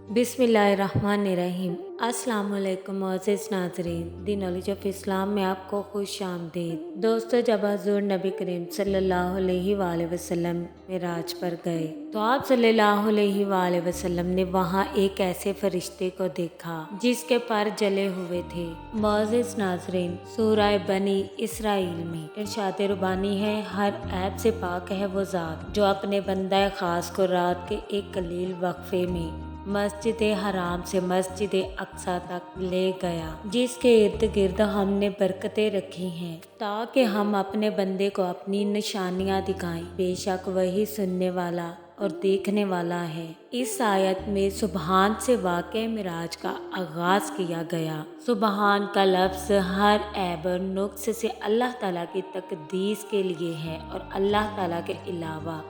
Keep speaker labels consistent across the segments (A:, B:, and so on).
A: बिस्मिल्लाहिर्रहमानिर्रहीम। अस्सलाम वालेकुम मोअज़्ज़िज़ नाज़रीन, दी नॉलेज ऑफ इस्लाम में आपको खुश आमदीद। दोस्तों, जब हज़ूर नबी करीम सल्लल्लाहु अलैहि वसल्लम मेराज पर गए तो आप सल्लल्लाहु अलैहि वसल्लम ने वहाँ एक ऐसे फरिश्ते को देखा जिसके पर जले हुए थे। मोअज़्ज़िज़ नाज़रीन, सूरह बनी इसराइल में इरशाद रुबानी है, हर ऐब से पाक है वो ज़ात जो अपने बंदा खास को रात के एक कलील वक्फे में मस्जिद हराम से मस्जिद अक्सा तक ले गया, जिसके इर्द गिर्द हमने बरकतें रखी हैं ताकि हम अपने बंदे को अपनी निशानियां दिखाएं। बेशक वही सुनने वाला और देखने वाला है। इस आयत में सुबहान से वाक़े मिराज का आगाज किया गया। सुबहान का लफ्ज़ हर ऐब और नुक्स से अल्लाह ताला की तकदीस के लिए है और अल्लाह ताला के अलावा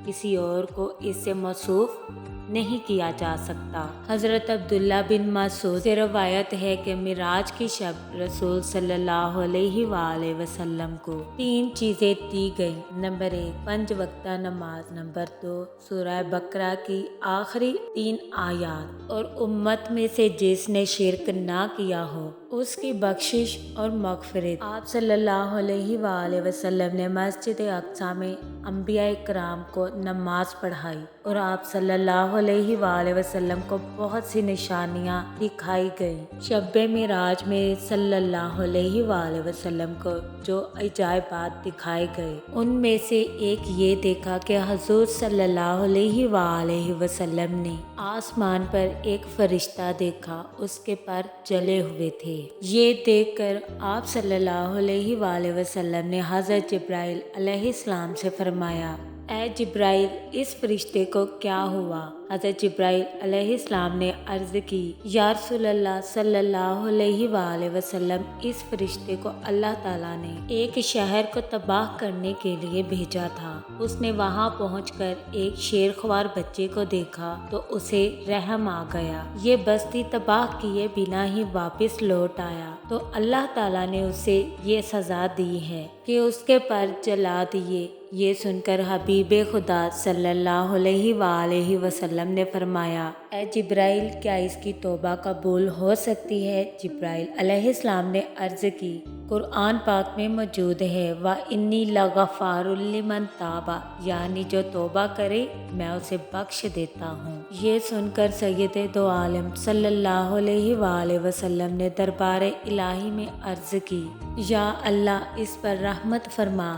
A: किसी और को इससे मौसूफ नहीं किया जा सकता। हज़रत अब्दुल्ला बिन मसूद से रवायत है कि मिराज की शब रसूल सल्लल्लाहु अलैहि वसल्लम को 3 चीज़ें दी गई। नंबर 1 5 वक्ता नमाज, नंबर 2 सूरह बकरा की आखिरी 3 आयात और उम्मत में से जिसने शिरक ना किया हो उसकी बख्शिश और मग़फ़िरत। आप सल्लल्लाहु अलैहि वसल्लम ने मस्जिद अक्सा में अंबिया इकराम को नमाज पढ़ाई और आप सल्लल्लाहु अलैहि वसल्लम को बहुत सी निशानियां दिखाई गई। शब्बे मिराज में सल्लल्लाहु अलैहि वसल्लम को जो अजायबात दिखाए गए उनमें से एक ये देखा कि हजूर सल्लल्लाहु अलैहि वसल्लम ने आसमान पर एक फरिश्ता देखा, उसके पर जले हुए थे। ये देखकर आप सल्लल्लाहु अलैहि वसल्लम ने हज़रत जिब्राइल अलैहिस्सलाम से फरमाया, ऐ जिब्राइल, इस फरिश्ते को क्या हुआ? हज़रत जिब्राइल अलैहिस्सलाम ने अर्ज़ की, या रसूलल्लाह सल्लल्लाहु अलैहि वसल्लम, इस फरिश्ते को अल्लाह ताला ने एक शहर को तबाह करने के लिए भेजा था। उसने वहां पहुंचकर एक शेरख्वार बच्चे को देखा तो उसे रहम आ गया। ये बस्ती तबाह किए बिना ही वापस लौट आया तो अल्लाह ताला ने उसे ये सज़ा दी है कि उसके पर जला दिए। ये सुनकर हबीबे खुदा सल्लल्लाहु अलैहि वसल्लम ने फरमाया, ऐ जिब्राइल, क्या इसकी तौबा कबूल हो सकती है? जिब्राइल अलैहिस्सलाम ने अर्ज़ की, कुरान पाक में मौजूद है, व इन्नी लगफ़ारुल लिमन ताबा, यानी जो तौबा करे मैं उसे बख्श देता हूँ। ये सुनकर सैयदे दो आलम सल्लल्लाहु अलैहि वसल्लम ने दरबार इलाही में अर्ज़ की, या अल्लाह, इस पर रहमत फरमा,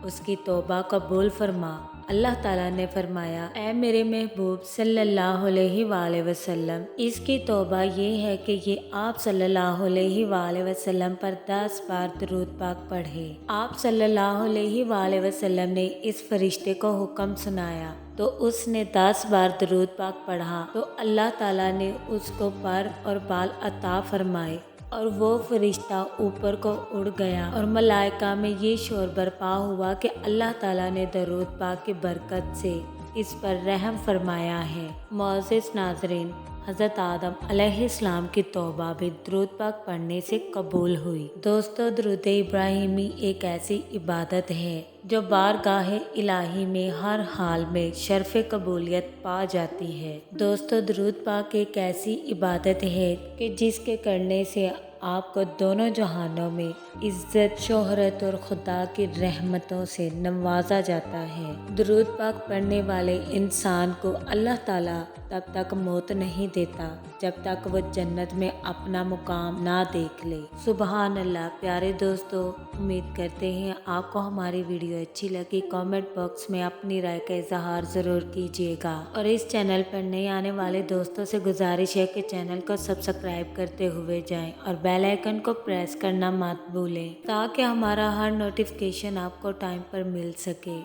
A: उसकी तौबा कबूल फरमा। अल्लाह ताला ने फरमाया, ऐ मेरे महबूब सल्लल्लाहु अलैहि वसल्लम, इसकी तौबा ये है कि ये आप सल्लल्लाहु अलैहि वसल्लम पर 10 बार दरूद पाक पढ़े। आप सल्लल्लाहु अलैहि वसल्लम ने इस फरिश्ते को हुक्म सुनाया तो उसने 10 बार दरूद पाक पढ़ा तो अल्लाह ताला ने उसको पर और बाल अता फरमाए और वो फरिश्ता ऊपर को उड़ गया और मलाइका में ये शोर बरपा हुआ कि अल्लाह ताला ने दरूद पाक की बरकत से इस पर रहम फरमाया है। मोअज़्ज़िज़ नाज़रीन, हज़रत आदम अलैहिस्सलाम की तौबा भी दरूद पाक पढ़ने से कबूल हुई। दोस्तों, दरूद इब्राहिमी एक ऐसी इबादत है जो बारगाह इलाही में हर हाल में शर्फ़ कबूलियत पा जाती है। दोस्तों, दरूद पाक एक ऐसी इबादत है कि जिसके करने से आपको दोनों जहानों में इज्जत, शोहरत और खुदा की रहमतों से नवाजा जाता है। दरूद पाक पढ़ने वाले इंसान को अल्लाह ताला तब तक मौत नहीं देता जब तक वो जन्नत में अपना मुकाम ना देख ले। सुबहान अल्लाह। प्यारे दोस्तों, उम्मीद करते हैं आपको हमारी वीडियो अच्छी लगी। कमेंट बॉक्स में अपनी राय का इजहार ज़रूर कीजिएगा और इस चैनल पर नए आने वाले दोस्तों से गुजारिश है कि चैनल को सब्सक्राइब करते हुए जाएं और बेल आइकन को प्रेस करना मत भूलें ताकि हमारा हर नोटिफिकेशन आपको टाइम पर मिल सके।